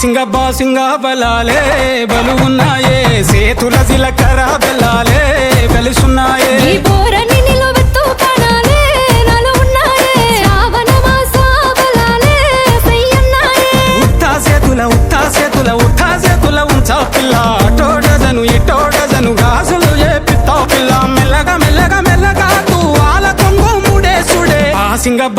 బాసింగ బలాలే బలు ఉన్నాయే సేతుల జిలకర బెల్లాలే కలిసున్నాయే ఈ బోరని నిలవెత్తు కణాలే నాలో ఉన్నాయే శ్రావణ మాస బలాలే సయ్యన్నాయే ఉత్తా సేతుల ఉంచా పిల్ల అటోడజను ఇటోడజను గాజులు ఏ పిత్తా పిల్ల మెల్లగా తూ ఆల కొంగు ముడేసుడే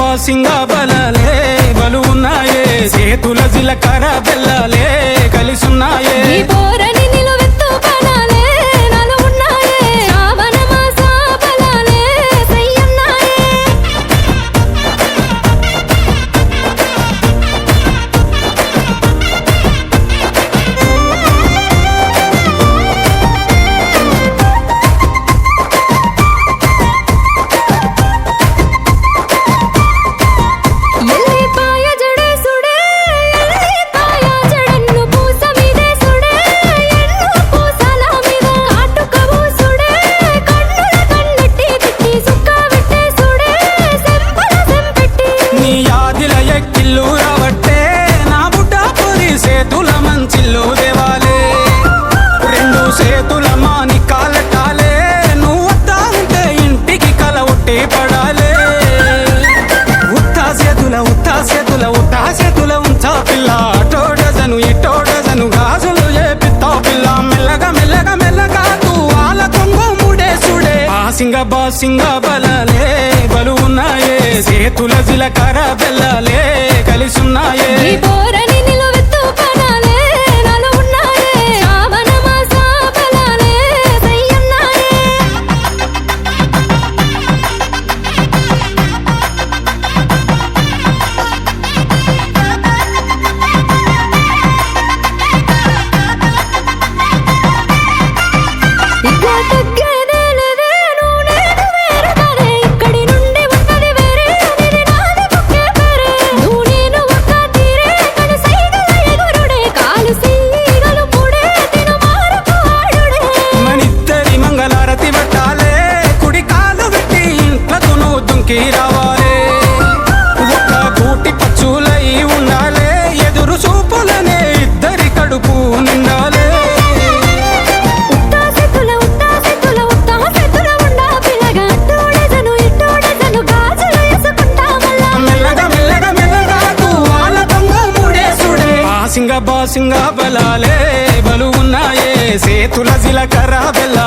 బాసింగ బలాలే బలు ఉన్నాయే సేతుల జిలకర బెల్లాలే కలిసున్నాయే ఈ బోరని నిలవెత్తు కణాలే నాలో ఉన్నాయే శ్రావణ మాస బలాలే సయ్యన్నాయే ఎల్లిపాయ జడేసుడే ఎల్లిపాయ జడన్ను పూస మీదే సుడే ఎన్ను పూసల మీద కాటుక పూసుడే కన్నుల కన్నెట్టి తిట్టి సుక్క పెట్టే సుడే సెంపల సెంపెట్టి నీ యాదిల ఎక్కిల్లు రావట్టే నా బుడ్డ పొరి సేతుల మంచిల్లు దేవాలే రెండు సేతుల మాని కాలటాలే నువ్వు వద్దా ఉంటే ఇంటికి కల ఒట్టి పడాలే ఉత్తా సేతుల ఉంచా పిల్ల అటోడజను ఇటోడజను గాజులు ఏ పిత్తా పిల్ల మెల్లగా తూ ఆల కొంగు ముడేసుడే బాసింగ బలాలే బలు ఉన్నాయే సేతుల జిలకర బెల్లాలే కలిసున్నాయే ఈ బోరని నిలవెత్తు కణాలే నాలో ఉన్నాయే శ్రావణ మాస బలాలే సయ్యన్నాయే ఇక తగ్గేదే లేదే నువ్వు నేను వేరుగానే ఇక్కడి నుండి ఉన్నది వేరే ఇది నాది ముఖ్య పేరే నువ్వు నేను ఒక్క తీరే కను సైగల ఎగురుడే కాలు సీగలు పుడే తిను మారకు ఆడుడే మనిద్దరి మంగళారతి పట్టాలే కుడి కాలు పెట్టి ఇంట్లకు నువ్వు దుంకి రావాలే ఒక కూటి పచ్చులై ఉండాలే ఎదురు చూపులనే ఇద్దరి కడుపు నిండాలే ఉత్తా సెతుల ఉండా పిల్లగా అట్టోడెజను ఇట్టోడెజను గాజులు వేసుకుంటా మళ్ళా మెల్లగా తూ ఆల కొంగు ముడేసుడే బాసింగ బలాలే బలు ఉన్నాయే సేతుల జిలకర బెల్లా